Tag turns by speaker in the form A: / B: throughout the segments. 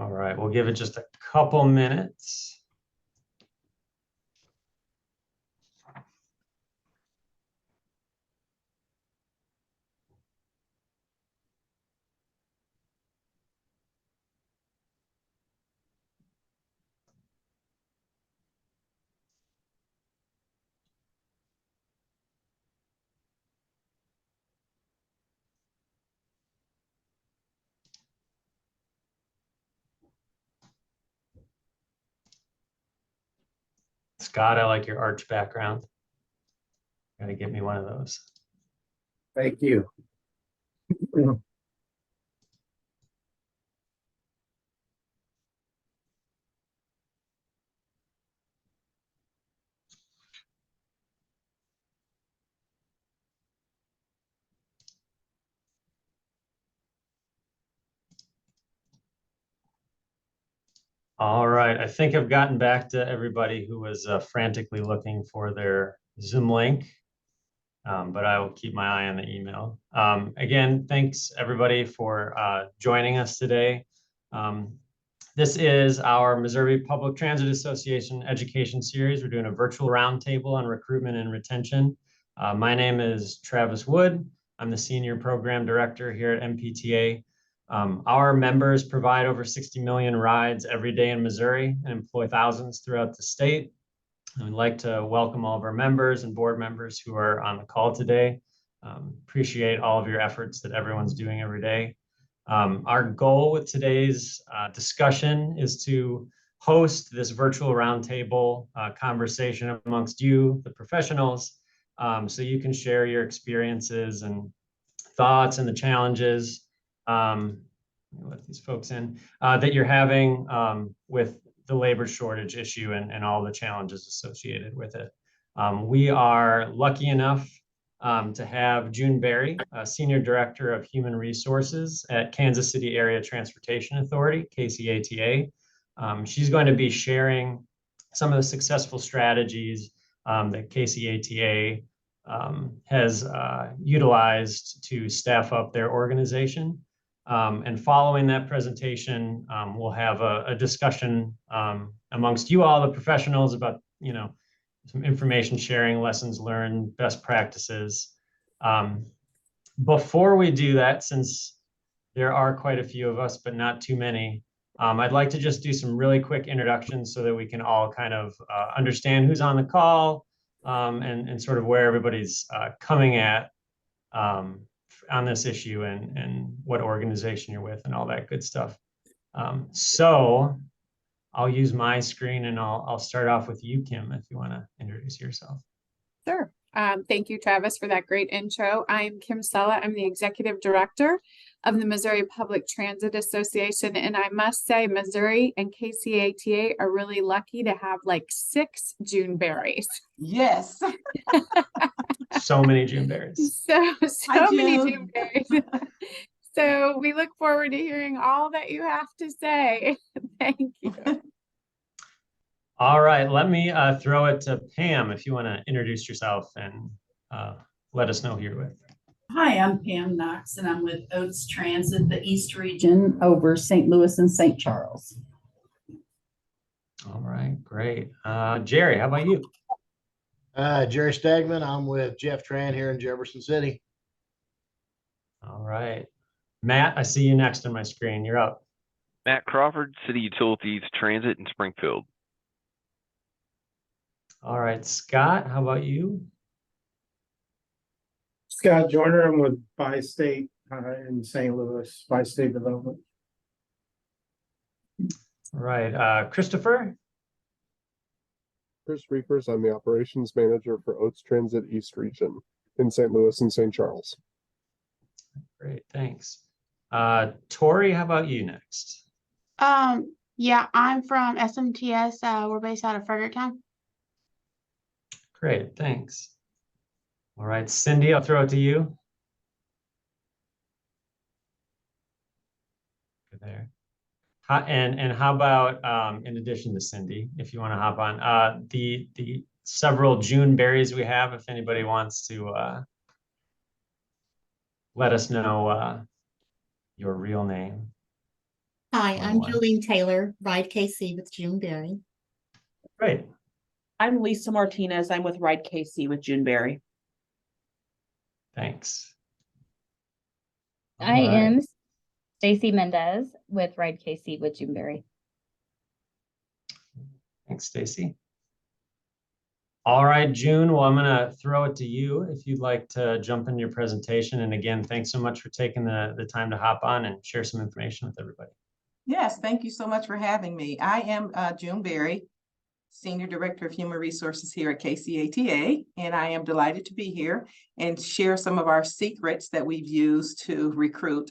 A: All right, we'll give it just a couple minutes. Scott, I like your arch background. Got to get me one of those.
B: Thank you.
A: All right, I think I've gotten back to everybody who was frantically looking for their Zoom link, but I will keep my eye on the email. Again, thanks everybody for joining us today. This is our Missouri Public Transit Association education series. We're doing a virtual roundtable on recruitment and retention. My name is Travis Wood. I'm the Senior Program Director here at MPTA. Our members provide over 60 million rides every day in Missouri and employ thousands throughout the state. We'd like to welcome all of our members and board members who are on the call today. Appreciate all of your efforts that everyone's doing every day. Our goal with today's discussion is to host this virtual roundtable conversation amongst you, the professionals, so you can share your experiences and thoughts and the challenges let these folks in that you're having with the labor shortage issue and all the challenges associated with it. We are lucky enough to have June Berry, Senior Director of Human Resources at Kansas City Area Transportation Authority, KCATA. She's going to be sharing some of the successful strategies that KCATA has utilized to staff up their organization. And following that presentation, we'll have a discussion amongst you all, the professionals, about some information sharing, lessons learned, best practices. Before we do that, since there are quite a few of us, but not too many, I'd like to just do some really quick introductions so that we can all kind of understand who's on the call and sort of where everybody's coming at on this issue and what organization you're with and all that good stuff. So I'll use my screen and I'll start off with you, Kim, if you want to introduce yourself.
C: Sure. Thank you, Travis, for that great intro. I'm Kim Sella. I'm the Executive Director of the Missouri Public Transit Association. And I must say, Missouri and KCATA are really lucky to have like 6 June berries.
D: Yes.
A: So many June berries.
C: So many June berries. So we look forward to hearing all that you have to say. Thank you.
A: All right, let me throw it to Pam if you want to introduce yourself and let us know who you're with.
D: Hi, I'm Pam Knox, and I'm with Oates Transit, the East Region over St. Louis and St. Charles.
A: All right, great. Jerry, how about you?
E: Jerry Stegman. I'm with Jeff Tran here in Jefferson City.
A: All right. Matt, I see you next on my screen. You're up.
F: Matt Crawford, City Utilities Transit in Springfield.
A: All right, Scott, how about you?
B: Scott Joyner. I'm with Bi-State in St. Louis, Bi-State Development.
A: All right, Christopher?
G: Chris Reapers, I'm the operations manager for Oates Transit East Region in St. Louis and St. Charles.
A: Great, thanks. Tori, how about you next?
H: Yeah, I'm from SMTS. We're based out of Fredericktown.
A: Great, thanks. All right, Cindy, I'll throw it to you. Good there. And how about, in addition to Cindy, if you want to hop on, the several June berries we have, if anybody wants to let us know your real name.
I: Hi, I'm
A: One.
I: Jolene Taylor, Ride KC with June Berry.
A: Great.
J: I'm Lisa Martinez. I'm with Ride KC with Juneberry.
A: Thanks.
K: I
A: All right.
K: am Stacy Mendez with Ride KC with Juneberry.
A: Thanks, Stacy. All right, June. Well, I'm going to throw it to you if you'd like to jump in your presentation. And again, thanks so much for taking the time to hop on and share some information with everybody.
L: Yes, thank you so much for having me. I am June Berry, Senior Director of Human Resources here at KCATA, and I am delighted to be here and share some of our secrets that we've used to recruit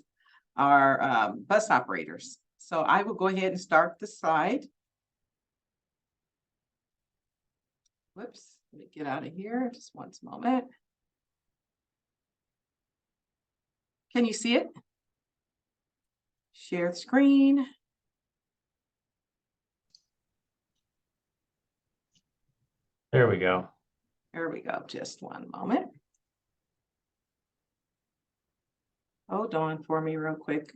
L: our bus operators. So I will go ahead and start the slide. Whoops, let me get out of here just one moment. Can you see it? Share the screen.
A: There we go.
L: There we go, just one moment. Hold on for me real quick.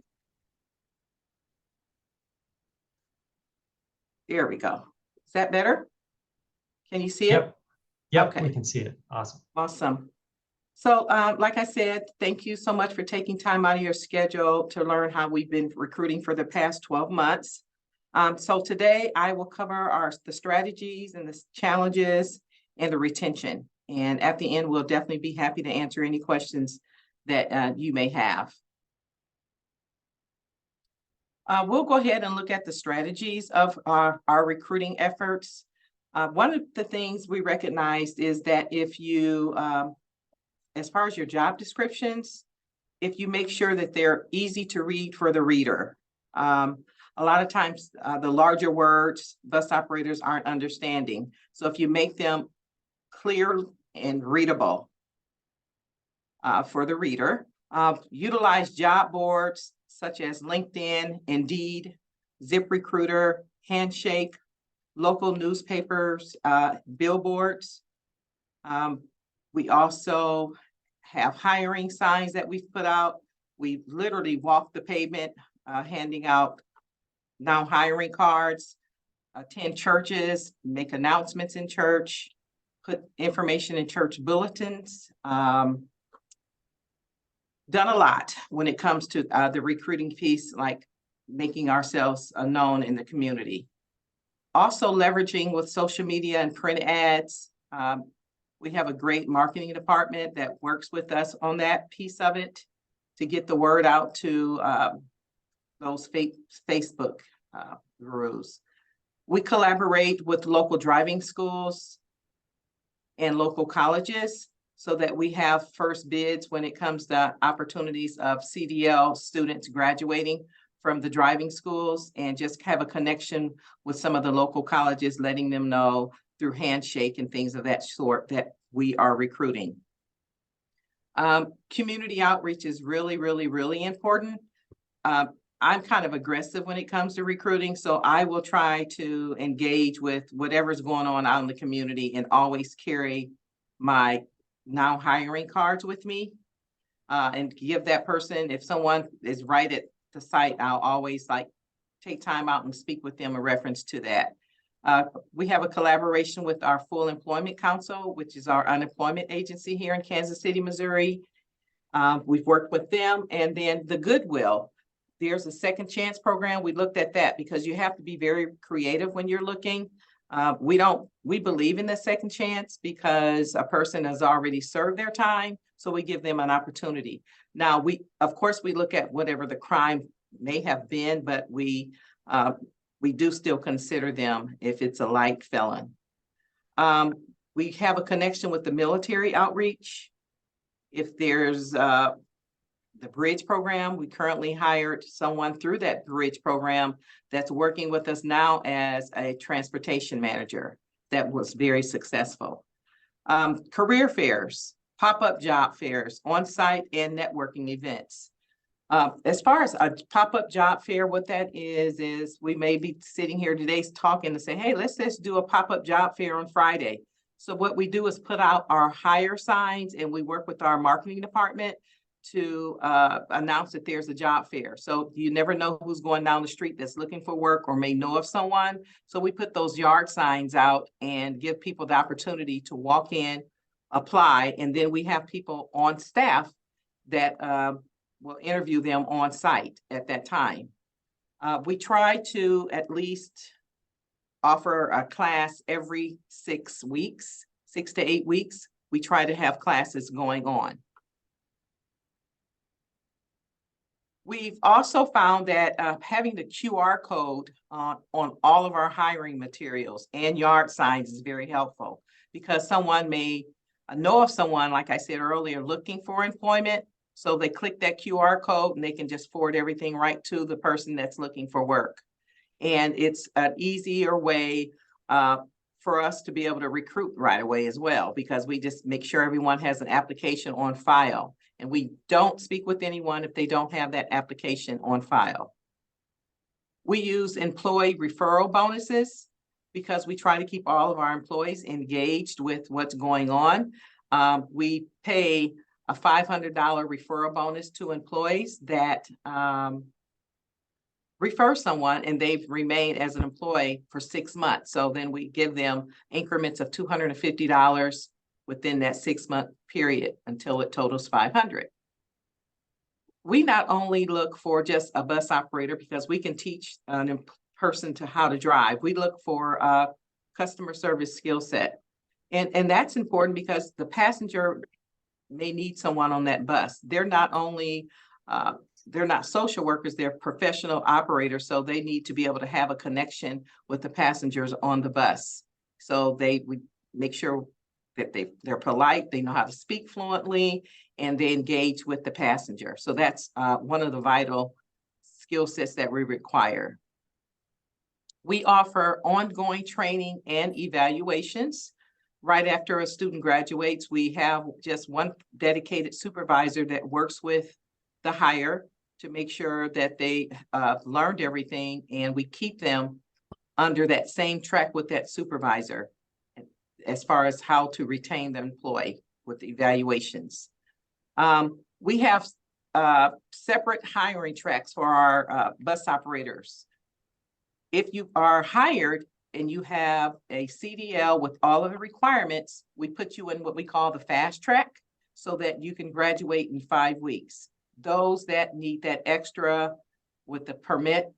L: There we go. Is that better? Can you see it?
A: Yep. Yep,
L: Okay.
A: we can see it. Awesome.
L: Awesome. So like I said, thank you so much for taking time out of your schedule to learn how we've been recruiting for the past 12 months. So today I will cover the strategies and the challenges and the retention. And at the end, we'll definitely be happy to answer any questions that you may have. We'll go ahead and look at the strategies of our recruiting efforts. One of the things we recognized is that if you, as far as your job descriptions, if you make sure that they're easy to read for the reader. A lot of times the larger words, bus operators aren't understanding. So if you make them clear and readable for the reader, utilize job boards such as LinkedIn, Indeed, ZipRecruiter, Handshake, local newspapers, billboards. We also have hiring signs that we've put out. We literally walk the pavement, handing out now hiring cards, attend churches, make announcements in church, put information in church bulletins. Done a lot when it comes to the recruiting piece, like making ourselves known in the community. Also leveraging with social media and print ads. We have a great marketing department that works with us on that piece of it to get the word out to those Facebook gurus. We collaborate with local driving schools and local colleges so that we have first bids when it comes to opportunities of CDL students graduating from the driving schools, and just have a connection with some of the local colleges, letting them know through Handshake and things of that sort that we are recruiting. Community outreach is really, really, really important. I'm kind of aggressive when it comes to recruiting, so I will try to engage with whatever's going on out in the community and always carry my now hiring cards with me and give that person, if someone is right at the site, I'll always take time out and speak with them in reference to that. We have a collaboration with our Full Employment Council, which is our unemployment agency here in Kansas City, Missouri. We've worked with them. And then the Goodwill, there's a second chance program. We looked at that because you have to be very creative when you're looking. We believe in the second chance because a person has already served their time. So we give them an opportunity. Now, of course, we look at whatever the crime may have been, but we do still consider them if it's a light felon. We have a connection with the military outreach. If there's the bridge program, we currently hired someone through that bridge program that's working with us now as a transportation manager that was very successful. Career fairs, pop-up job fairs, on-site and networking events. As far as a pop-up job fair, what that is we may be sitting here today talking to say, hey, let's just do a pop-up job fair on Friday. So what we do is put out our hire signs, and we work with our marketing department to announce that there's a job fair. So you never know who's going down the street that's looking for work or may know of someone. So we put those yard signs out and give people the opportunity to walk in, apply, and then we have people on staff that will interview them on site at that time. We try to at least offer a class every 6 weeks, 6 to 8 weeks. We try to have classes going on. We've also found that having the QR code on all of our hiring materials and yard signs is very helpful, because someone may know of someone, like I said earlier, looking for employment. So they click that QR code and they can just forward everything right to the person that's looking for work. And it's an easier way for us to be able to recruit right away as well, because we just make sure everyone has an application on file. And we don't speak with anyone if they don't have that application on file. We use employee referral bonuses because we try to keep all of our employees engaged with what's going on. We pay a $500 referral bonus to employees that refer someone and they've remained as an employee for 6 months. So then we give them increments of $250 within that 6-month period until it totals 500. We not only look for just a bus operator because we can teach a person to how to drive. We look for a customer service skill set. And that's important because the passenger may need someone on that bus. They're not only, they're not social workers, they're professional operators. So they need to be able to have a connection with the passengers on the bus. So we make sure that they're polite, they know how to speak fluently, and they engage with the passenger. So that's one of the vital skill sets that we require. We offer ongoing training and evaluations. Right after a student graduates, we have just one dedicated supervisor that works with the hire to make sure that they learned everything, and we keep them under that same track with that supervisor as far as how to retain the employee with the evaluations. We have separate hiring tracks for our bus operators. If you are hired and you have a CDL with all of the requirements, we put you in what we call the fast track so that you can graduate in 5 weeks. Those that need that extra with the permit,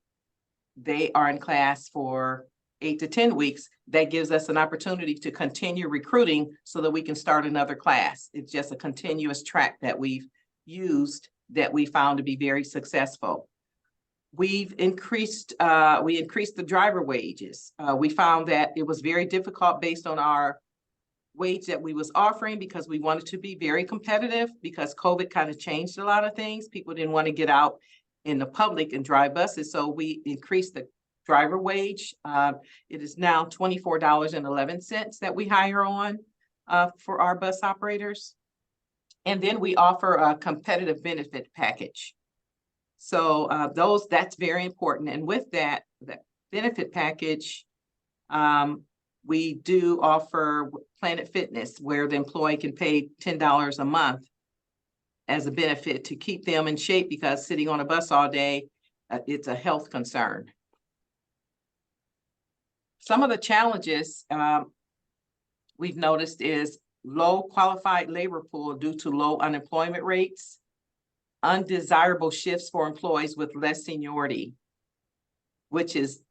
L: they are in class for 8 to 10 weeks. That gives us an opportunity to continue recruiting so that we can start another class. It's just a continuous track that we've used that we found to be very successful. We've increased, we increased the driver wages. We found that it was very difficult based on our wage that we was offering because we wanted to be very competitive because COVID kind of changed a lot of things. People didn't want to get out in the public and drive buses. So we increased the driver wage. It is now $24.11 that we hire on for our bus operators. And then we offer a competitive benefit package. So that's very important. And with that benefit package, we do offer Planet Fitness, where the employee can pay $10 a month as a benefit to keep them in shape, because sitting on a bus all day, it's a health concern. Some of the challenges we've noticed is low qualified labor pool due to low unemployment rates, undesirable shifts for employees with less seniority, which is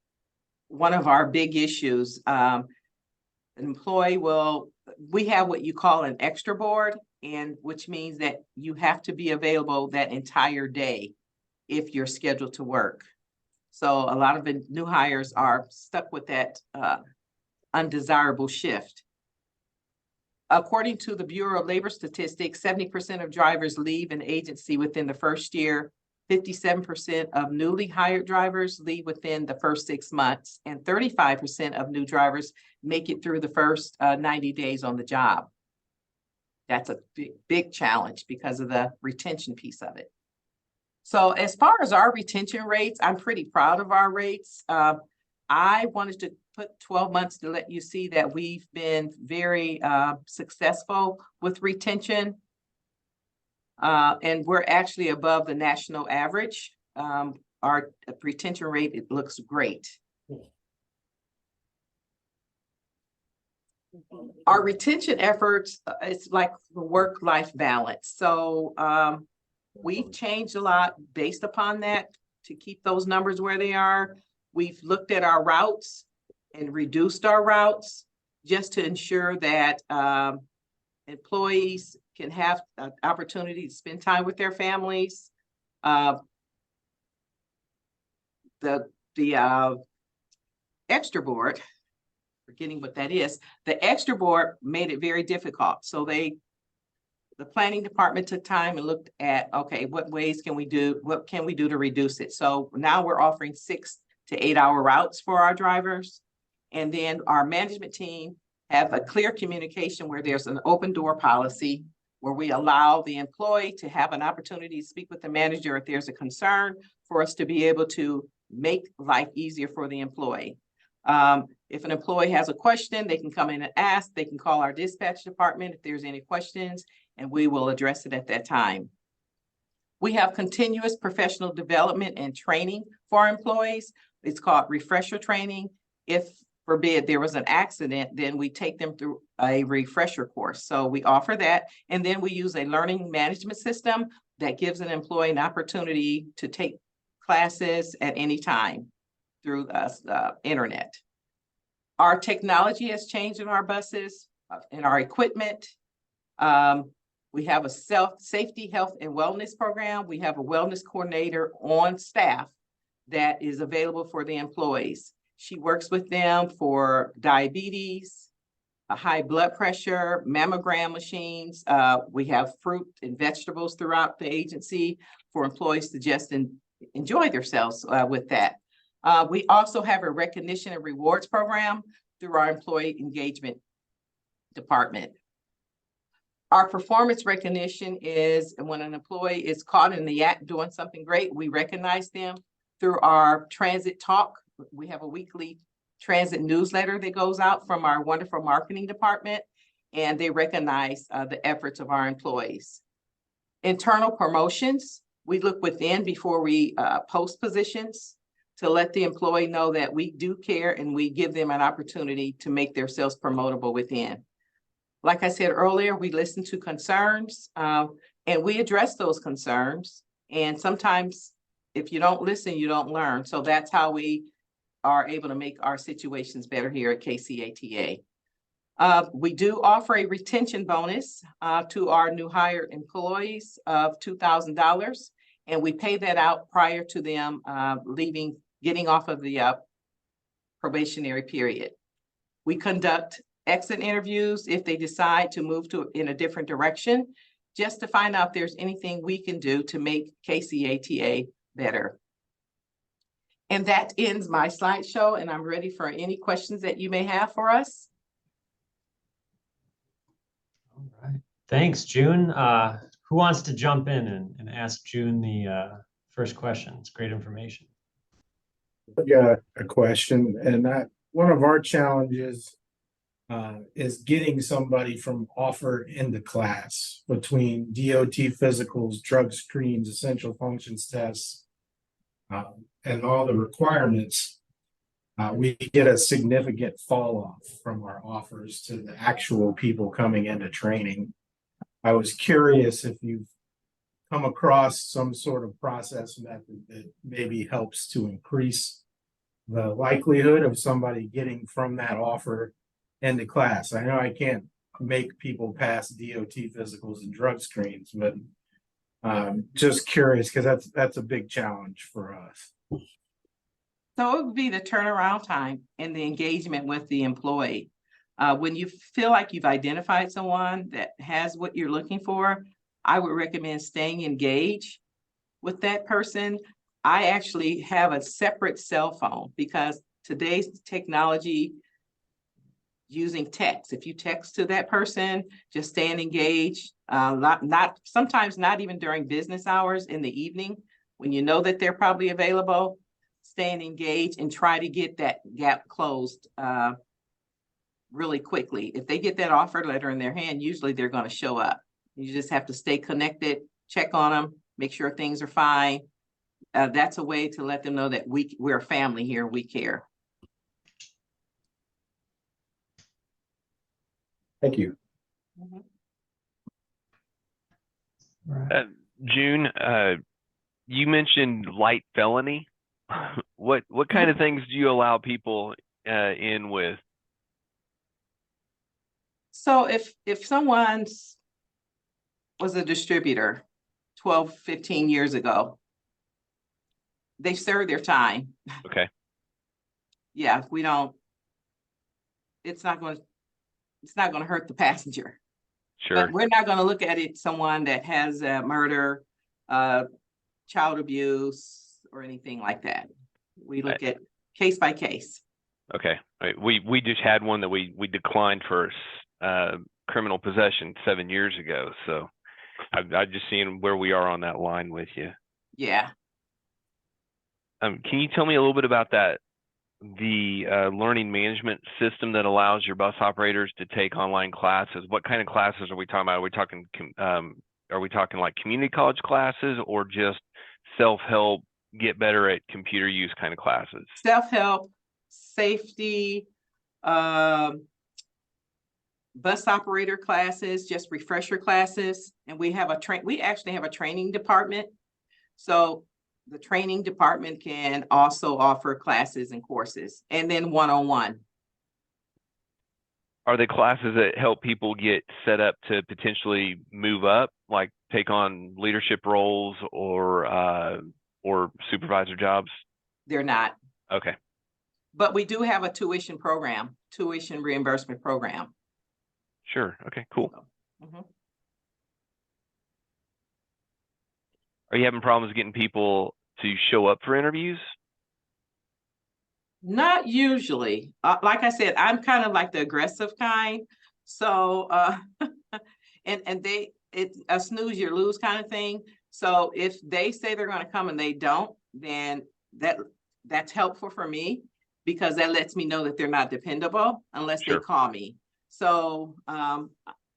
L: one of our big issues. An employee we have what you call an extra board, and which means that you have to be available that entire day if you're scheduled to work. So a lot of the new hires are stuck with that undesirable shift. According to the Bureau of Labor Statistics, 70% of drivers leave an agency within the first year. 57% of newly hired drivers leave within the first 6 months, and 35% of new drivers make it through the first 90 days on the job. That's a big challenge because of the retention piece of it. So as far as our retention rates, I'm pretty proud of our rates. I wanted to put 12 months to let you see that we've been very successful with retention. And we're actually above the national average. Our retention rate, it looks great. Our retention efforts, it's like the work-life balance. So we've changed a lot based upon that to keep those numbers where they are. We've looked at our routes and reduced our routes just to ensure that employees can have an opportunity to spend time with their families. The extra board, forgetting what that is, the extra board made it very difficult. So the planning department took time and looked at, okay, what can we do to reduce it? So now we're offering 6 to 8 hour routes for our drivers. And then our management team have a clear communication where there's an open door policy where we allow the employee to have an opportunity to speak with the manager if there's a concern, for us to be able to make life easier for the employee. If an employee has a question, they can come in and ask. They can call our dispatch department if there's any questions, and we will address it at that time. We have continuous professional development and training for our employees. It's called refresher training. If forbid there was an accident, then we take them through a refresher course. So we offer that. And then we use a learning management system that gives an employee an opportunity to take classes at any time through the internet. Our technology has changed in our buses, in our equipment. We have a safety, health, and wellness program. We have a wellness coordinator on staff that is available for the employees. She works with them for diabetes, a high blood pressure, mammogram machines. We have fruit and vegetables throughout the agency for employees to just enjoy themselves with that. We also have a recognition and rewards program through our employee engagement department. Our performance recognition is when an employee is caught in the act doing something great, we recognize them through our transit talk. We have a weekly transit newsletter that goes out from our wonderful marketing department, and they recognize the efforts of our employees. Internal promotions, we look within before we post positions to let the employee know that we do care and we give them an opportunity to make themselves promotable within. Like I said earlier, we listen to concerns and we address those concerns. And sometimes if you don't listen, you don't learn. So that's how we are able to make our situations better here at KCATA. We do offer a retention bonus to our new hire employees of $2,000, and we pay that out prior to them getting off of the probationary period. We conduct exit interviews if they decide to move in a different direction, just to find out if there's anything we can do to make KCATA better. And that ends my slideshow, and I'm ready for any questions that you may have for us.
A: All right. Thanks, June. Who wants to jump in and ask June the first question? It's great information.
B: I got a question, and one of our challenges is getting somebody from offer into class between DOT physicals, drug screens, essential functions tests, and all the requirements. We get a significant fall off from our offers to the actual people coming into training. I was curious if you've come across some sort of process method that maybe helps to increase the likelihood of somebody getting from that offer into class. I know I can't make people pass DOT physicals and drug screens, but just curious because that's a big challenge for us.
L: So it would be the turnaround time and the engagement with the employee. When you feel like you've identified someone that has what you're looking for, I would recommend staying engaged with that person. I actually have a separate cell phone because today's technology using text. If you text to that person, just staying engaged, sometimes not even during business hours in the evening, when you know that they're probably available, staying engaged and try to get that gap closed really quickly. If they get that offer letter in their hand, usually they're going to show up. You just have to stay connected check on them, make sure things are fine. That's a way to let them know that we're a family here, we care.
G: Thank you.
F: June, you mentioned light felony. What kind of things do you allow people in with?
L: So if someone was a distributor 12, 15 years ago, they served their time.
F: Okay.
L: Yeah, we don't, it's not going to hurt the passenger.
F: Sure.
L: But we're not going to look at it, someone that has murder, child abuse, or anything like that. We look at case by case.
F: Okay. All right. We just had one that we declined for criminal possession 7 years ago. So I've just seen where we are on that line with you.
L: Yeah.
F: Can you tell me a little bit about that? The learning management system that allows your bus operators to take online classes. What kind of classes are we talking about? Are we talking like community college classes or just self-help, get better at computer use kind of classes?
L: Self-help, safety, bus operator classes, just refresher classes. And we have we actually have a training department. So the training department can also offer classes and courses, and then one-on-one.
F: Are they classes that help people get set up to potentially move up, like take on leadership roles or supervisor jobs? They're
L: not.
F: Okay.
L: But we do have a tuition reimbursement program.
F: Sure. Okay, cool.
L: Mhm.
F: Are you having problems getting people to show up for interviews?
L: Not usually. Like I said, I'm kind of like the aggressive kind. So, and it's a snooze, you lose kind of thing. So if they say they're going to come and they don't, then that's helpful for me because that lets me know that they're not dependable unless they call me. So,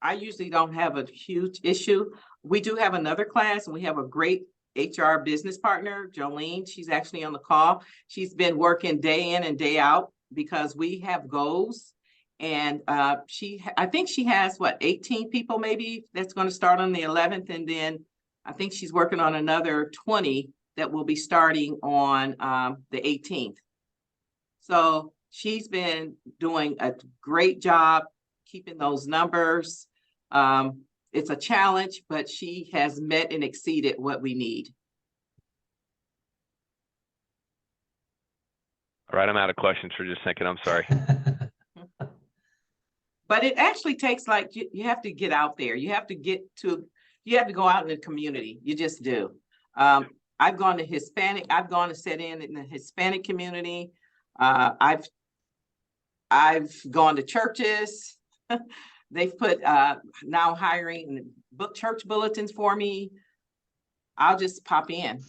L: I usually don't have a huge issue. We do have another class and we have a great HR business partner, Jolene. She's actually on the call. She's been working day in and day out because we have goals. And I think she has 18 people maybe that's going to start on the 11th. And then I think she's working on another 20 that will be starting on the 18th. So she's been doing a great job keeping those numbers. It's a challenge, but she has met and exceeded what we need.
F: All right, I'm out of questions for just a second. I'm sorry.
L: But it actually takes you have to get out there. You have to go out in the community. You just do. I've gone to Hispanic. I've gone to sit in the Hispanic community. I've gone to churches. They've put now hiring church bulletins for me. I'll just pop in.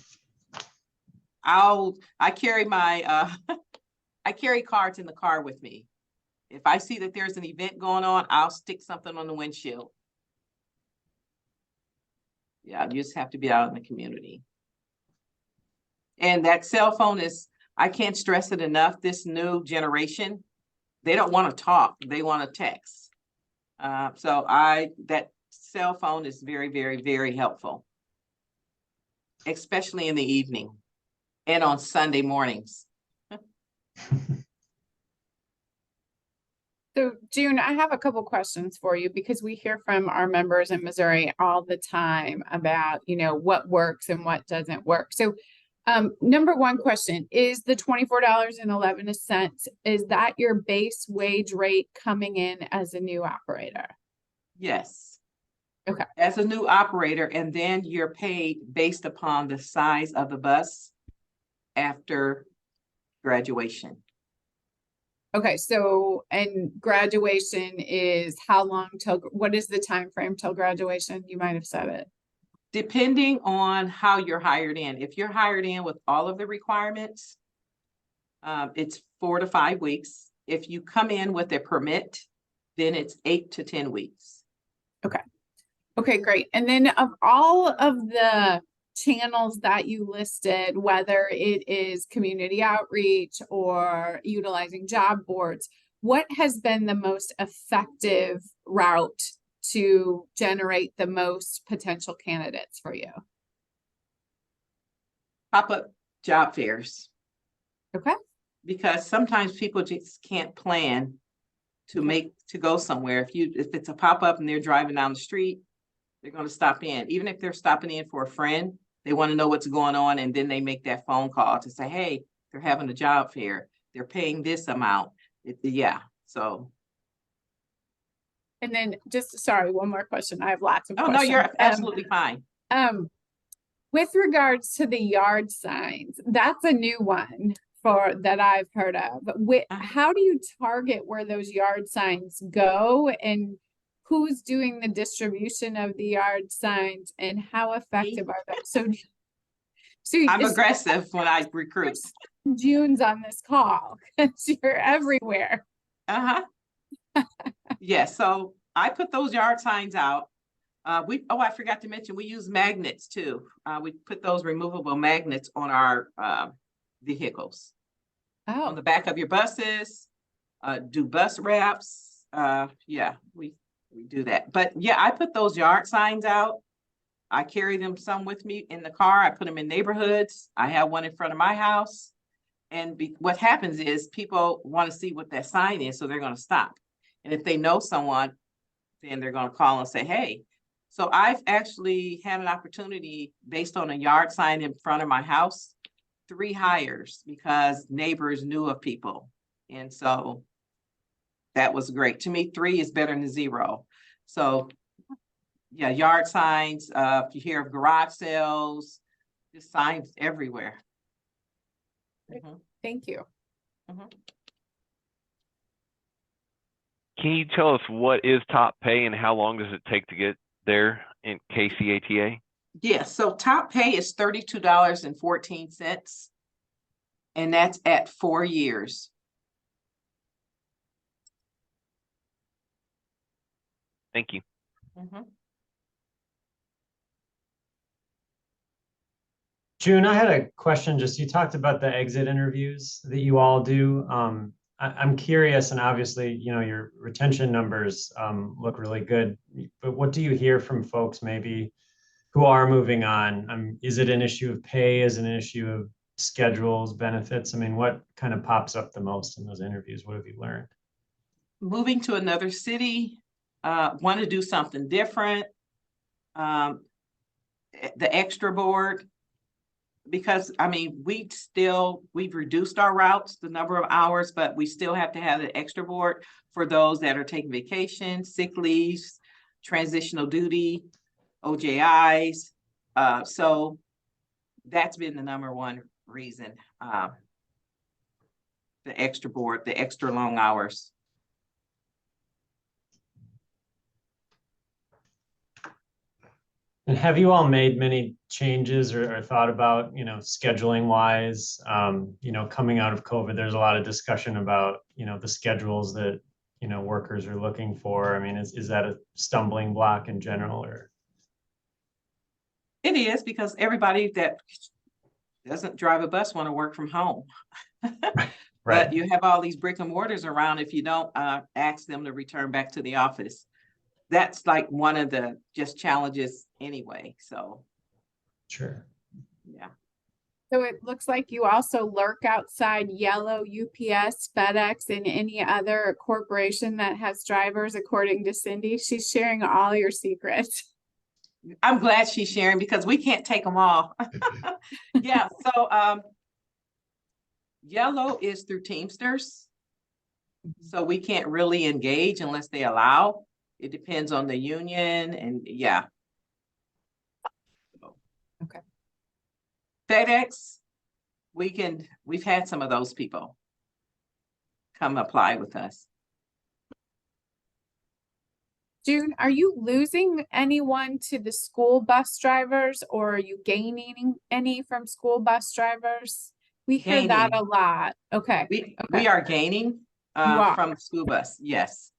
L: I carry my I carry cards in the car with me. If I see that there's an event going on, I'll stick something on the windshield. Yeah, you just have to be out in the community. And that cell phone I can't stress it enough. This new generation, they don't want to talk. They want to text. So that cell phone is very, very, very helpful, especially in the evening and on Sunday mornings.
C: So June, I have a couple questions for you because we hear from our members in Missouri all the time about, what works and what doesn't work. So number one question is the $24.11, is that your base wage rate coming in as a new operator?
L: Yes.
C: Okay.
L: As a new operator, and then you're paid based upon the size of the bus after graduation.
C: Okay, so and graduation is how long what is the time frame till graduation? You might have said it.
L: Depending on how you're hired in. If you're hired in with all of the requirements, it's 4 to 5 weeks. If you come in with a permit, then it's 8 to 10 weeks.
C: Okay. Okay, great. And then of all of the channels that you listed, whether it is community outreach or utilizing job boards, what has been the most effective route to generate the most potential candidates for you?
L: Pop-up job fairs.
C: Okay.
L: Because sometimes people just can't plan to go somewhere. If it's a pop-up and they're driving down the street, they're going to stop in. Even if they're stopping in for a friend, they want to know what's going on, and then they make that phone call to say, hey, they're having a job fair. They're paying this amount. So.
C: And then sorry, one more question. I have lots of
L: Oh,
C: questions.
L: no, you're absolutely fine.
C: With regards to the yard signs, that's a new one that I've heard of. How do you target where those yard signs go, and who's doing the distribution of the yard signs, and how effective are they? So
L: I'm aggressive when I recruit.
C: June's on this call because you're everywhere.
L: Yeah, so I put those yard signs out. I forgot to mention, we use magnets too. We put those removable magnets on our vehicles.
C: Oh.
L: On the back of your buses, do bus wraps. Yeah, we do that. But yeah, I put those yard signs out. I carry them some with me in the car. I put them in neighborhoods. I have one in front of my house. And what happens is people want to see what that sign is, so they're going to stop. And if they know someone, then they're going to call and say, hey. So I've actually had an opportunity based on a yard sign in front of my house, 3 hires because neighbors knew of people. And so that was great. To me, 3 is better than 0. So yeah, yard signs, if you hear of garage sales, just signs everywhere.
C: Thank you.
F: Can you tell us what is top pay and how long does it take to get there in KCATA?
L: Yeah, so top pay is $32.14, and that's at 4 years.
F: Thank you.
A: June, I had a question. You talked about the exit interviews that you all do. I'm curious, and obviously, your retention numbers look really good, but what do you hear from folks maybe who are moving on? Is it an issue of pay? Is it an issue of schedules, benefits? I mean, what kind of pops up the most in those interviews? What have you learned?
L: Moving to another city, want to do something different, the extra board, because we've reduced our routes, the number of hours, but we still have to have the extra board for those that are taking vacation, sick leaves, transitional duty, OJIs. So that's been the number one reason, the extra board, the extra long hours.
A: And have you all made many changes or thought about, scheduling wise, coming out of COVID, there's a lot of discussion about, the schedules that, workers are looking for. I mean, is that a stumbling block in general, or?
L: It is, because everybody that doesn't drive a bus want to work from home.
A: Right.
L: But you have all these brick and mortars around if you don't ask them to return back to the office. That's like one of the just challenges anyway, so.
A: Sure.
L: Yeah.
C: So it looks like you also lurk outside Yellow, UPS, FedEx, and any other corporation that has drivers, according to Cindy. She's sharing all your secrets.
L: I'm glad she's sharing because we can't take them all. Yeah, so Yellow is through Teamsters. So we can't really engage unless they allow. It depends on the union, and yeah.
C: Okay.
L: FedEx, we've had some of those people come apply with us.
C: June, are you losing anyone to the school bus drivers, or are you gaining any from school bus drivers? We hear that a lot. Okay.
L: We are gaining from school bus, yes.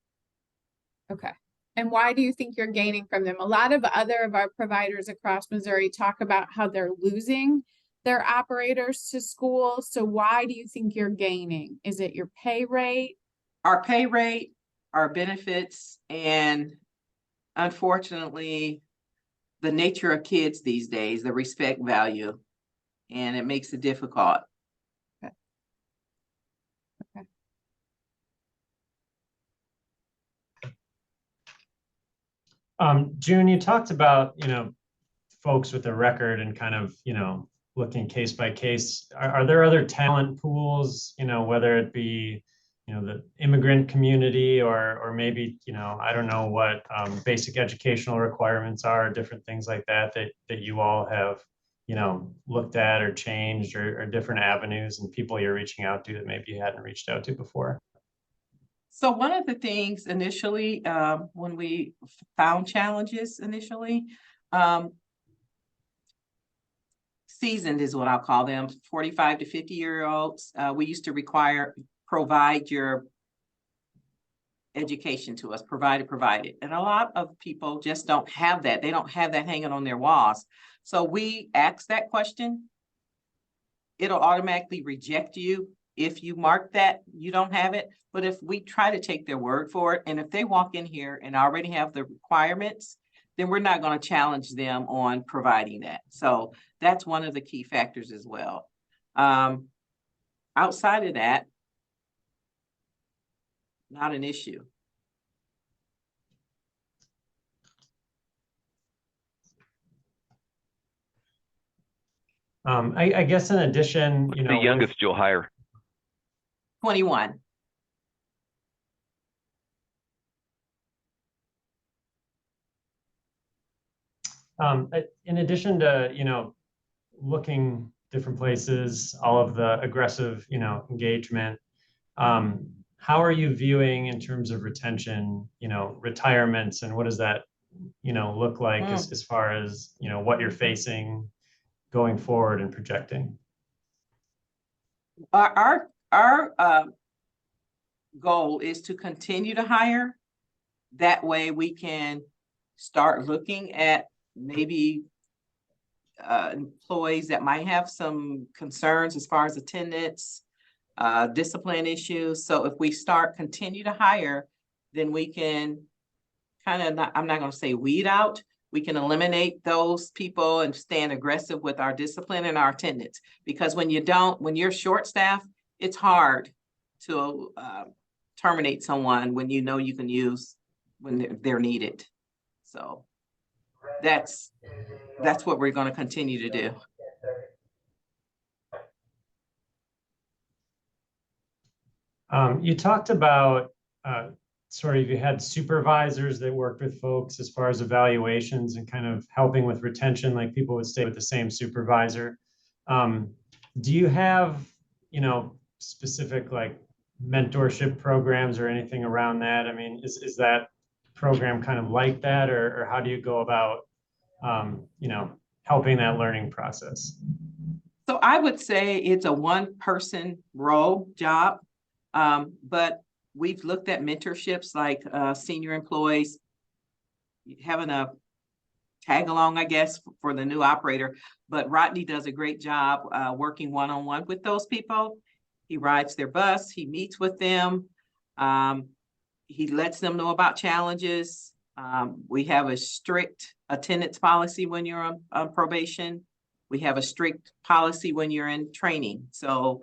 C: Okay. And why do you think you're gaining from them? A lot of other of our providers across Missouri talk about how they're losing their operators to school. So why do you think you're gaining? Is it your pay rate?
L: Our pay rate, our benefits, and unfortunately, the nature of kids these days, the respect value, and it makes it difficult.
A: June, you talked about, folks with a record and kind of, looking case by case. Are there other talent pools, whether it be, the immigrant community or maybe, I don't know what basic educational requirements are, different things like that you all have, looked at or changed or different avenues and people you're reaching out to that maybe you hadn't reached out to before?
L: So one of the things initially, when we found challenges initially, seasoned is what I'll call them, 45 to 50-year-olds, we used to provide your education to us, provide it. And a lot of people just don't have that. They don't have that hanging on their walls. So we ask that question. It'll automatically reject you if you mark that you don't have it. But if we try to take their word for it, and if they walk in here and already have the requirements, then we're not going to challenge them on providing that. So that's one of the key factors as well. Outside of that, not an issue.
A: I guess in addition,
F: What's the youngest you'll hire?
L: 21.
A: In addition to, looking different places, all of the aggressive, engagement, how are you viewing in terms of retention, retirements, and what does that, look like as far as, what you're facing going forward and projecting?
L: Our goal is to continue to hire. That way we can start looking at maybe employees that might have some concerns as far as attendance, discipline issues. So if we continue to hire, then we can kind of, I'm not going to say weed out, we can eliminate those people and stand aggressive with our discipline and our attendance. Because when you're short staffed, it's hard to terminate someone when you know you can use when they're needed. So that's what we're going to continue to do.
A: You talked about sort of you had supervisors that worked with folks as far as evaluations and kind of helping with retention, like people would stay with the same supervisor. Do you have, specific like mentorship programs or anything around that? I mean, is that program kind of like that, or how do you go about, helping that learning process?
L: So I would say it's a one-person role job, but we've looked at mentorships like senior employees having a tag along, I guess, for the new operator. But Rodney does a great job working one-on-one with those people. He rides their bus, he meets with them. He lets them know about challenges. We have a strict attendance policy when you're on probation. We have a strict policy when you're in training. So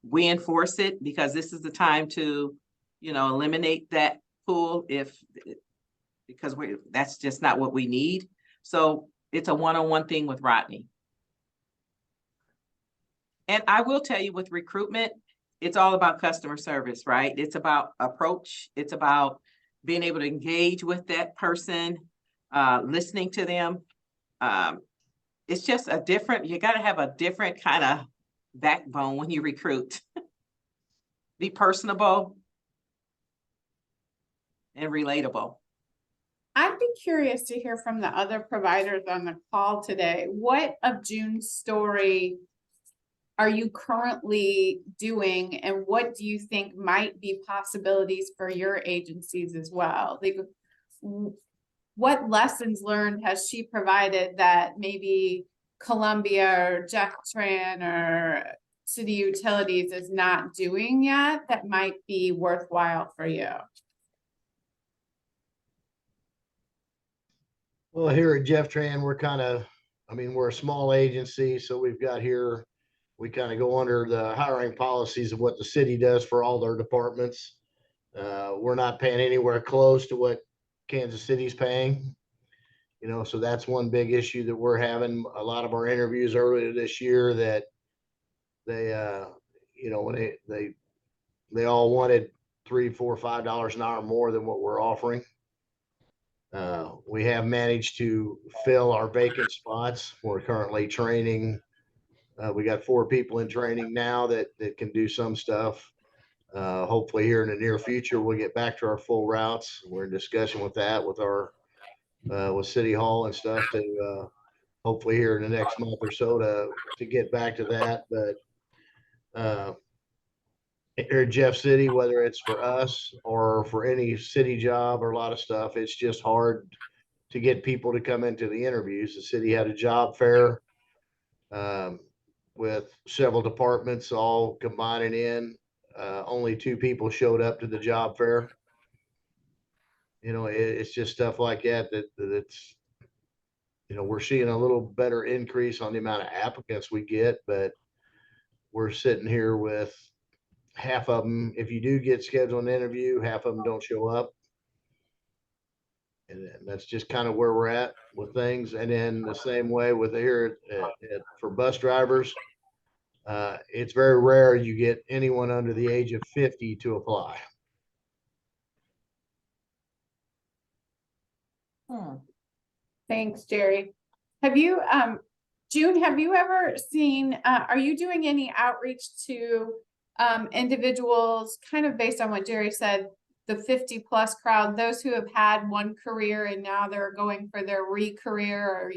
L: we enforce it because this is the time to, eliminate that pool because that's just not what we need. So it's a one-on-one thing with Rodney. And I will tell you with recruitment, it's all about customer service, right? It's about approach. It's about being able to engage with that person, listening to them. It's just you got to have a different kind of backbone when you recruit. Be personable and relatable.
C: I'd be curious to hear from the other providers on the call today. What of June's story are you currently doing, and what do you think might be possibilities for your agencies as well? Like, what lessons learned has she provided that maybe Columbia or Jeff Tran or City Utilities is not doing yet that might be worthwhile for you?
E: Well, here at Jeff Tran, we're a small agency, so we kind of go under the hiring policies of what the city does for all their departments. We're not paying anywhere close to what Kansas City's paying. So that's one big issue that we're having. A lot of our interviews earlier this year that when they all wanted $3, $4, $5 an hour more than what we're offering. We have managed to fill our vacant spots. We're currently training. We got 4 people in training now that can do some stuff. Hopefully here in the near future, we'll get back to our full routes. We're in discussion with that with City Hall and stuff to hopefully here in the next month or so to get back to that. But here at Jeff City, whether it's for us or for any city job or a lot of stuff, it's just hard to get people to come into the interviews. The city had a job fair with several departments all combining in. Only 2 people showed up to the job fair. It's just stuff like that's we're seeing a little better increase on the amount of applicants we get, but we're sitting here with half of them. If you do get scheduled an interview, half of them don't show up. And that's just kind of where we're at with things. And then the same way with here for bus drivers, it's very rare you get anyone under the age of 50 to apply.
C: Thanks, Jerry. Have you, June, have you ever seen, are you doing any outreach to individuals kind of based on what Jerry said, the 50+ crowd, those who have had one career and now they're going for their re-career, or,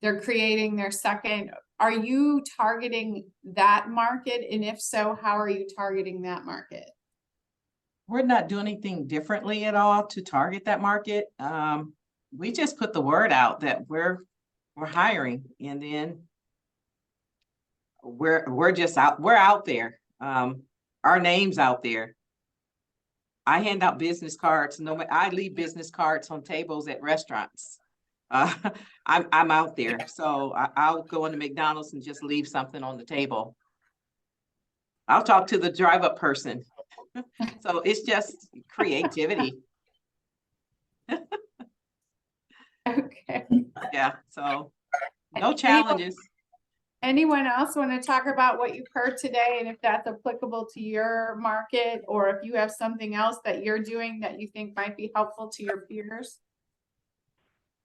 C: they're creating their second. Are you targeting that market? And if so, how are you targeting that market?
L: We're not doing anything differently at all to target that market. We just put the word out that we're hiring, and then we're out there. Our name's out there. I hand out business cards. I leave business cards on tables at restaurants. I'm out there, so I'll go into McDonald's and just leave something on the table. I'll talk to the drive-up person. So it's just creativity.
C: Okay.
L: Yeah, so no challenges.
C: Anyone else want to talk about what you've heard today and if that's applicable to your market, or if you have something else that you're doing that you think might be helpful to your peers?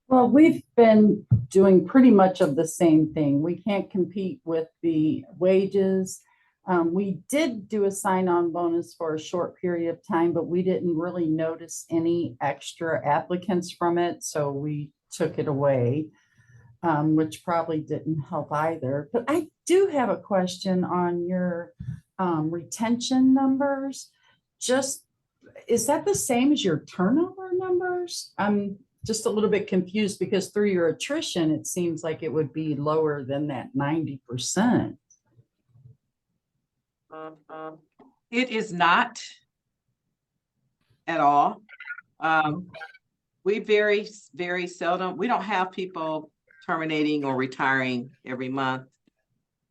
D: Well, we've been doing pretty much of the same thing. We can't compete with the wages. We did do a sign-on bonus for a short period of time, but we didn't really notice any extra applicants from it, so we took it away, which probably didn't help either. But I do have a question on your retention numbers. Is that the same as your turnover numbers? I'm just a little bit confused because through your attrition, it seems like it would be lower than that 90%.
L: It is not at all. We very, very seldom, we don't have people terminating or retiring every month.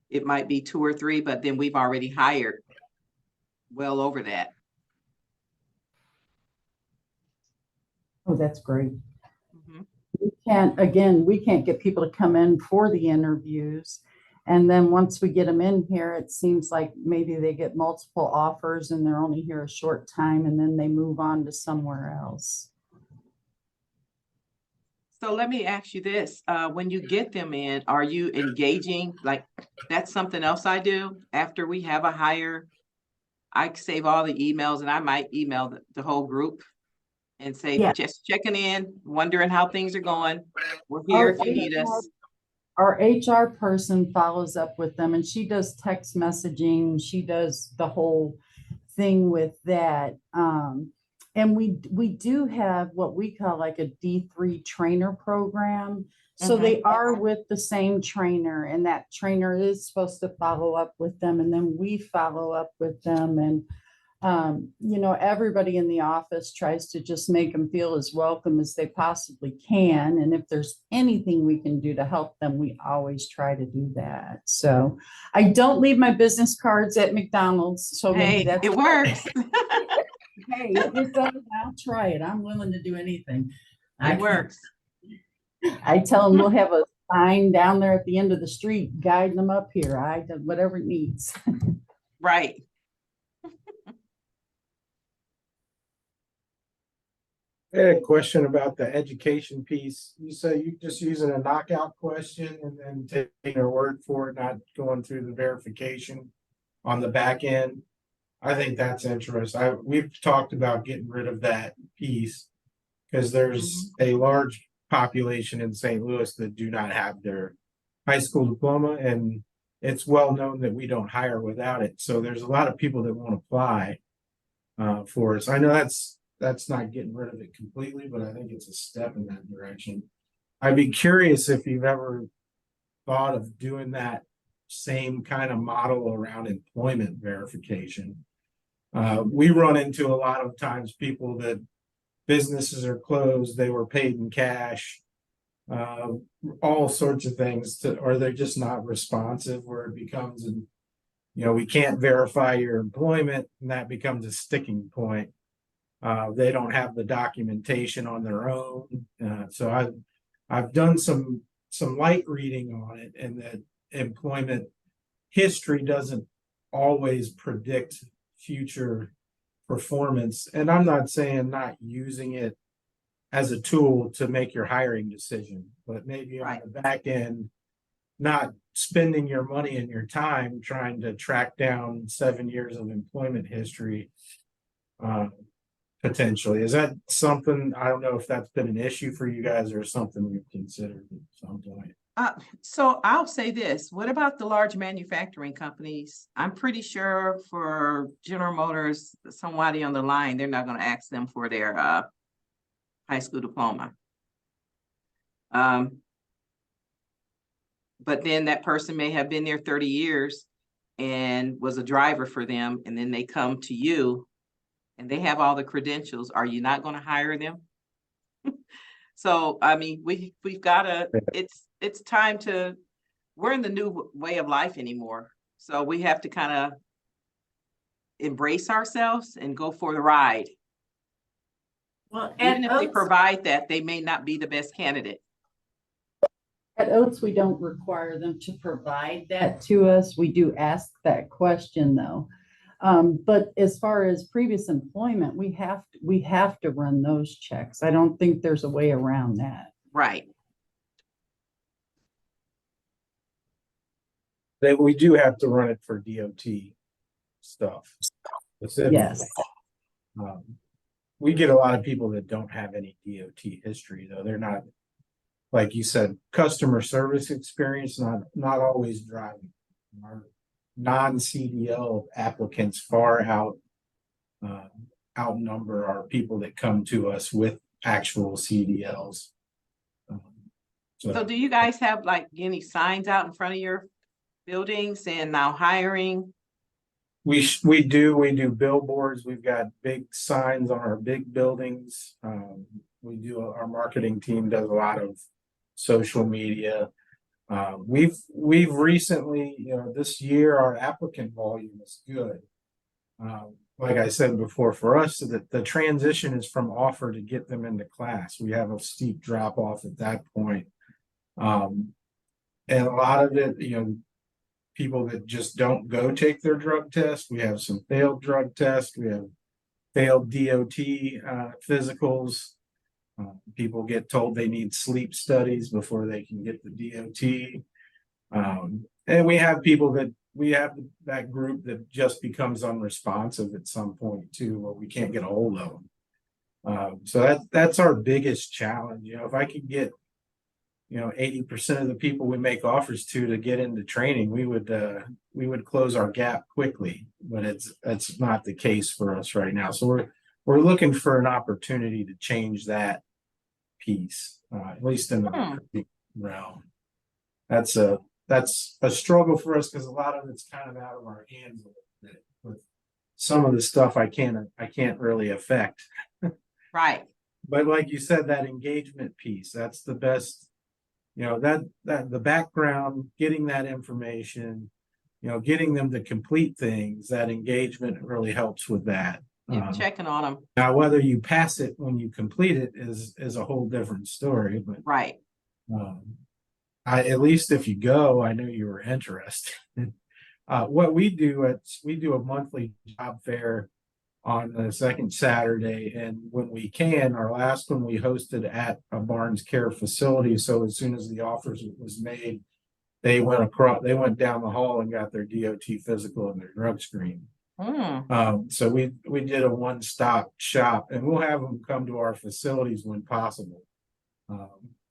L: It might be 2 or 3, but then we've already hired well over that.
D: Oh, that's great. We can't get people to come in for the interviews. And then once we get them in here, it seems like maybe they get multiple offers and they're only here a short time and then they move on to somewhere else.
L: So let me ask you this, when you get them in, are you engaging? Like, that's something else I do after we have a hire. I save all the emails and I might email the whole group and say, just checking in, wondering how things are going. We're here if you need us.
D: Our HR person follows up with them and she does text messaging. She does the whole thing with that. And we do have what we call like a D3 trainer program. So they are with the same trainer, and that trainer is supposed to follow up with them, and then we follow up with them. And you know, everybody in the office tries to just make them feel as welcome as they possibly can. And if there's anything we can do to help them, we always try to do that. So I don't leave my business cards at McDonald's. So maybe
L: Hey,
D: that's
L: it works.
D: hey, if it does, I'll try it. I'm willing to do anything.
L: It works.
D: I tell them we'll have a sign down there at the end of the street guiding them up here. I do whatever it needs.
L: Right.
B: I had a question about the education piece. You say you're just using a knockout question and then taking their word for it, not going through the verification on the back end. I think that's interesting. We've talked about getting rid of that piece because there's a large population in St. Louis that do not have their high school diploma, and it's well known that we don't hire without it. So there's a lot of people that won't apply for us. I know that's not getting rid of it completely, but I think it's a step in that direction. I'd be curious if you've ever thought of doing that same kind of model around employment verification. We run into a lot of times people that businesses are closed, they were paid in cash, all sorts of things, or they're just not responsive, where it becomes, we can't verify your employment, and that becomes a sticking point. They don't have the documentation on their own. So I've done some light reading on it, and that employment history doesn't always predict future performance. And I'm not saying not using it as a tool to make your hiring decision, but maybe on the back end, not spending your money and your time trying to track down 7 years of employment history. Potentially, is that something? I don't know if that's been an issue for you guys or something you've considered at some point.
L: So I'll say this, what about the large manufacturing companies? I'm pretty sure for General Motors, somebody on the line, they're not going to ask them for their high school diploma. But then that person may have been there 30 years and was a driver for them, and then they come to you and they have all the credentials. Are you not going to hire them? So, I mean, we've got to, it's time to, we're in the new way of life anymore. So we have to kind of embrace ourselves and go for the ride.
D: Well,
L: even if they provide that, they may not be the best candidate.
D: At Oates, we don't require them to provide that to us. We do ask that question though. But as far as previous employment, we have to run those checks. I don't think there's a way around that.
L: Right.
B: We do have to run it for DOT stuff.
D: Yes.
B: We get a lot of people that don't have any DOT history, though. They're not, like you said, customer service experience, not always driving. Our non-CDL applicants far outnumber our people that come to us with actual CDLs.
L: So do you guys have like any signs out in front of your buildings saying now hiring?
B: We do billboards. We've got big signs on our big buildings. Our marketing team does a lot of social media. We've recently, this year our applicant volume is good. Like I said before, for us, the transition is from offer to get them into class. We have a steep drop off at that point. And a lot of it, people that just don't go take their drug test. We have some failed drug tests. We have failed DOT physicals. People get told they need sleep studies before they can get the DOT. And we have that group that just becomes unresponsive at some point too, where we can't get a hold of them. So that's our biggest challenge. If I could get 80% of the people we make offers to get into training, we would close our gap quickly, but it's not the case for us right now. So we're looking for an opportunity to change that piece, at least in the recruiting realm. That's a struggle for us because a lot of it's kind of out of our hands a little bit. With some of the stuff I can't really affect.
L: Right.
B: But like you said, that engagement piece, that's the best, that the background, getting that information, getting them to complete things, that engagement really helps with that.
L: Yeah, checking on them.
B: Now, whether you pass it when you complete it is a whole different story, but
L: Right.
B: at least if you go, I knew you were interested. What we do a monthly job fair on the second Saturday, and when we can, our last one we hosted at a Barnes Care facility. So as soon as the offers was made, they went down the hall and got their DOT physical and their drug screen. So we did a one-stop shop, and we'll have them come to our facilities when possible.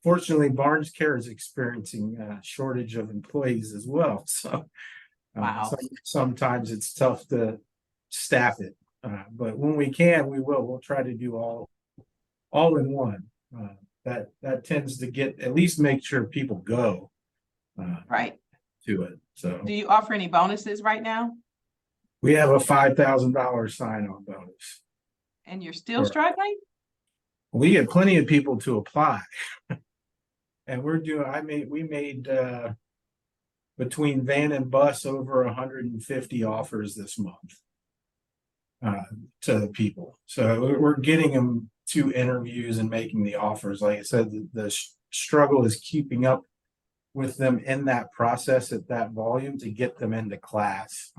B: Fortunately, Barnes Care is experiencing a shortage of employees as well. So
L: wow.
B: Sometimes it's tough to staff it. But when we can, we'll try to do all in one. That tends to at least make sure people go
L: right
B: to it. So
L: do you offer any bonuses right now?
B: We have a $5,000 sign-on bonus.
L: And you're still struggling?
B: We get plenty of people to apply. And we made between van and bus over 150 offers this month. To the people. So we're getting them to interviews and making the offers. Like I said, the struggle is keeping up with them in that process at that volume to get them into class.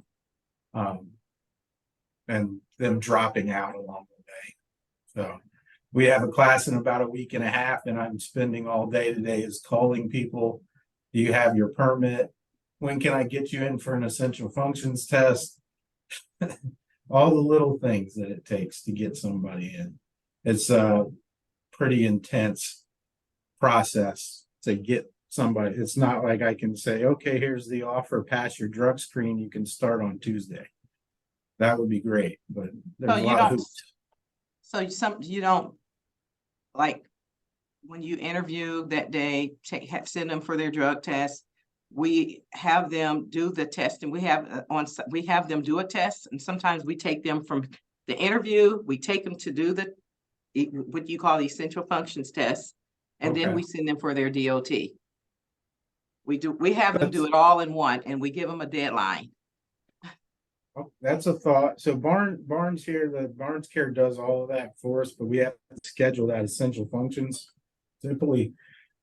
B: And them dropping out along the way. So we have a class in about a week and a half, and I'm spending all day today is calling people. Do you have your permit? When can I get you in for an essential functions test? All the little things that it takes to get somebody in. It's a pretty intense process to get somebody. It's not like I can say, okay, here's the offer, pass your drug screen, you can start on Tuesday. That would be great, but there's a lot of hoops.
L: So you don't, like, when you interview that day, send them for their drug test. We have them do the test, and we have them do a test, and sometimes we take them from the interview, we take them to do what you call the essential functions test, and then we send them for their DOT. We have them do it all in one, and we give them a deadline.
B: Oh, that's a thought. So Barnes here, the Barnes Care does all of that for us, but we have to schedule that essential functions. Typically,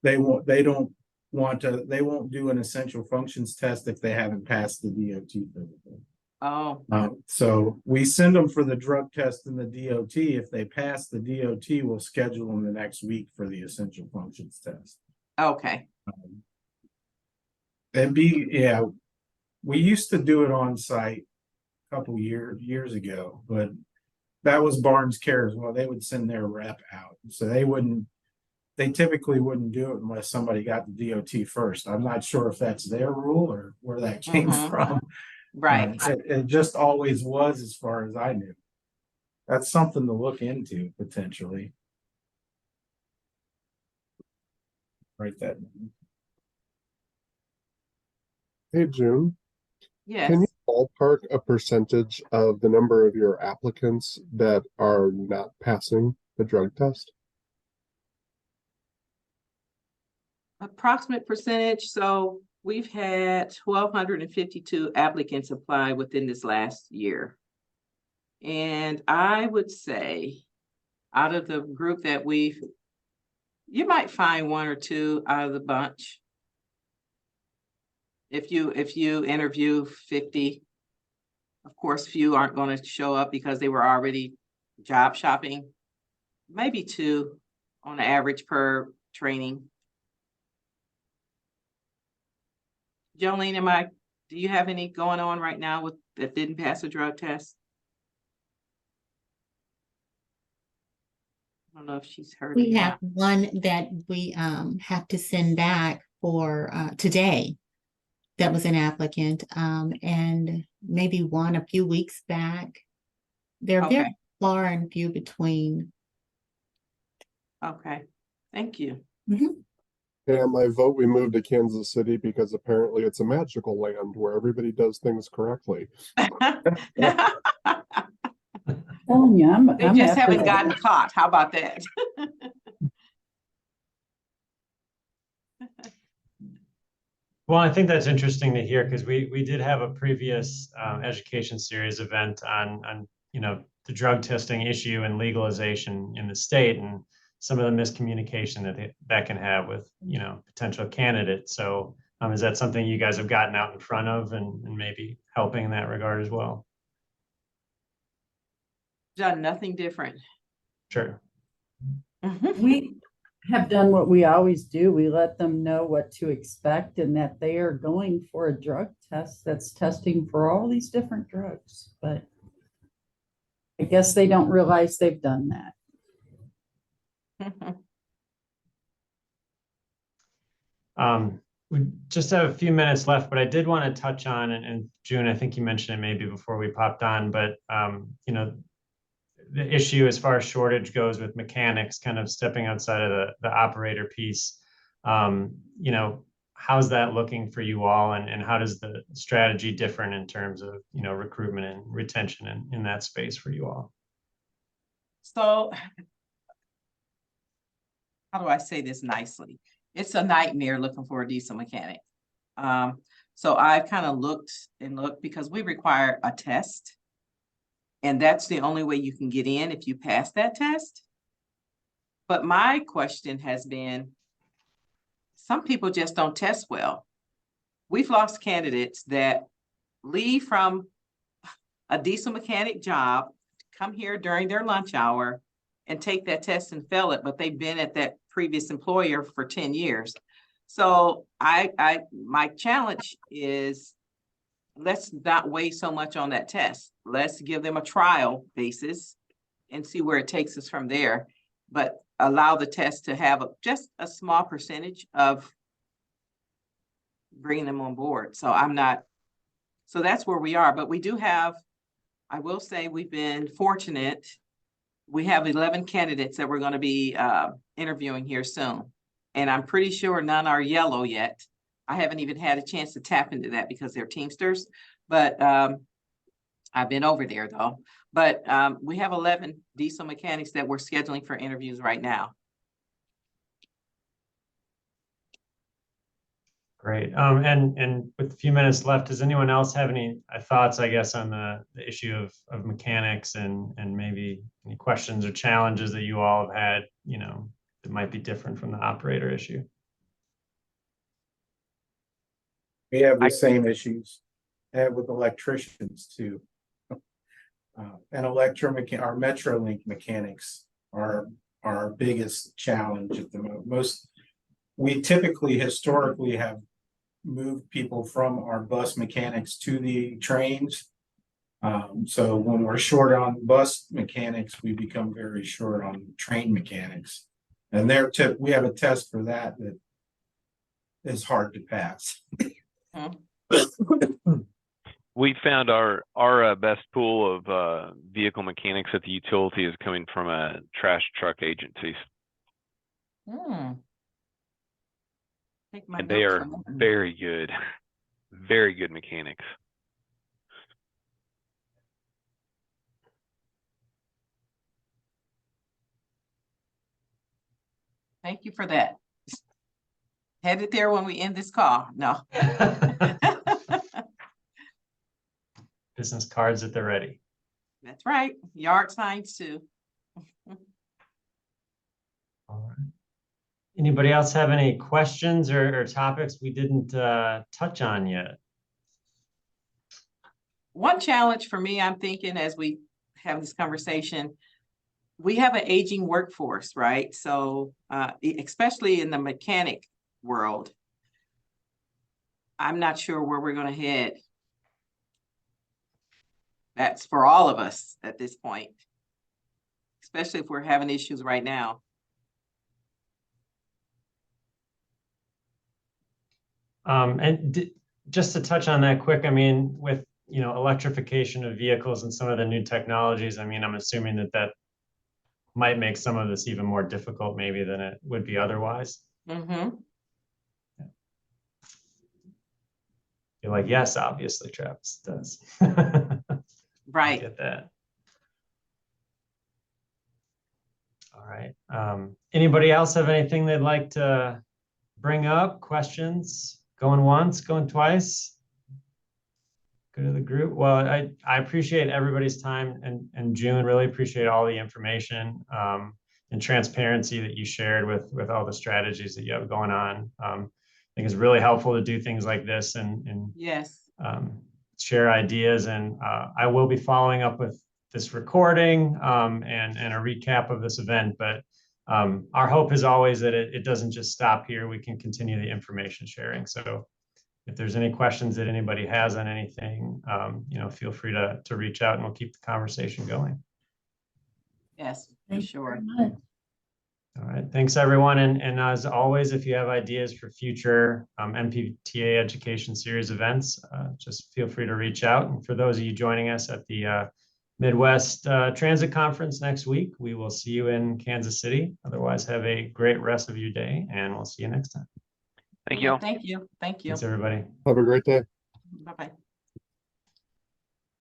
B: they won't do an essential functions test if they haven't passed the DOT physical.
L: Oh.
B: So we send them for the drug test and the DOT. If they pass the DOT, we'll schedule them the next week for the essential functions test.
L: Okay.
B: We used to do it on site a couple years ago, but that was Barnes Care as well. They would send their rep out, so they typically wouldn't do it unless somebody got the DOT first. I'm not sure if that's their rule or where that came from.
L: Right.
B: It just always was, as far as I knew. That's something to look into potentially. Write that down.
G: Hey, June.
L: Yes.
G: Can you ballpark a percentage of the number of your applicants that are not passing the drug test?
L: Approximate percentage. So we've had 1,252 applicants apply within this last year. And I would say out of the group that you might find one or two out of the bunch. If you interview 50, of course, few aren't going to show up because they were already job shopping. Maybe two on average per training. Jolene, do you have any going on right now that didn't pass a drug test? I don't know if she's heard.
I: We have one that we have to send back for today. That was an applicant, and maybe one a few weeks back. They're very far and few between.
L: Okay, thank you.
G: Yeah, my vote, we moved to Kansas City because apparently it's a magical land where everybody does things correctly.
D: Telling you,
L: They
D: I'm
L: just
D: after
L: haven't
D: that.
L: gotten caught. How about that?
A: Well, I think that's interesting to hear because we did have a previous education series event on the drug testing issue and legalization in the state and some of the miscommunication that can have with potential candidates. So is that something you guys have gotten out in front of and maybe helping in that regard as well?
L: Done nothing different.
A: Sure.
D: We have done what we always do. We let them know what to expect and that they are going for a drug test that's testing for all these different drugs. But I guess they don't realize they've done that.
A: We just have a few minutes left, but I did want to touch on, and June, I think you mentioned it maybe before we popped on, but the issue as far as shortage goes with mechanics, kind of stepping outside of the operator piece. How's that looking for you all, and how does the strategy different in terms of recruitment and retention in that space for you all?
L: So how do I say this nicely? It's a nightmare looking for a diesel mechanic. So I've kind of looked because we require a test. And that's the only way you can get in if you pass that test. But my question has been, some people just don't test well. We've lost candidates that leave from a diesel mechanic job, come here during their lunch hour and take that test and fail it, but they've been at that previous employer for 10 years. So my challenge is, let's not weigh so much on that test. Let's give them a trial basis and see where it takes us from there. But allow the test to have just a small percentage of bringing them on board. So that's where we are. But we do have, I will say we've been fortunate. We have 11 candidates that we're going to be interviewing here soon. And I'm pretty sure none are yellow yet. I haven't even had a chance to tap into that because they're Teamsters, but I've been over there though. But we have 11 diesel mechanics that we're scheduling for interviews right now.
A: Great. And with a few minutes left, does anyone else have any thoughts, I guess, on the issue of mechanics and maybe any questions or challenges that you all have had, that might be different from the operator issue?
B: We have the same issues with electricians too. And our Metrolink mechanics are our biggest challenge at the moment. We typically historically have moved people from our bus mechanics to the trains. So when we're short on bus mechanics, we become very short on train mechanics. And we have a test for that is hard to pass.
F: We found our best pool of vehicle mechanics at the utility is coming from trash truck agencies. And they are very good mechanics.
L: Thank you for that. Headed there when we end this call. No.
A: Business cards at the ready.
L: That's right. Yard signs too.
A: All right. Anybody else have any questions or topics we didn't touch on yet?
L: One challenge for me, I'm thinking as we have this conversation, we have an aging workforce, right? So especially in the mechanic world, I'm not sure where we're going to head. That's for all of us at this point, especially if we're having issues right now.
A: And just to touch on that quick, I mean, with electrification of vehicles and some of the new technologies, I mean, I'm assuming that might make some of this even more difficult maybe than it would be otherwise.
L: Mm-hmm.
A: You're like, yes, obviously, Travis does.
L: Right.
A: Get that. All right. Anybody else have anything they'd like to bring up? Questions? Going once, going twice? Go to the group. Well, I appreciate everybody's time, and June, really appreciate all the information and transparency that you shared with all the strategies that you have going on. I think it's really helpful to do things like this and
L: Yes.
A: share ideas. And I will be following up with this recording and a recap of this event. But our hope is always that it doesn't just stop here. We can continue the information sharing. So if there's any questions that anybody has on anything, feel free to reach out and we'll keep the conversation going.
L: Yes, for
D: Thank you
L: sure.
D: very much.
A: All right, thanks everyone. And as always, if you have ideas for future MPTA Education Series events, just feel free to reach out. And for those of you joining us at the Midwest Transit Conference next week, we will see you in Kansas City. Otherwise, have a great rest of your day and we'll see you next time.
F: Thank you.
L: Thank you. Thank you.
A: Thanks, everybody.
G: Have a great day.
L: Bye-bye.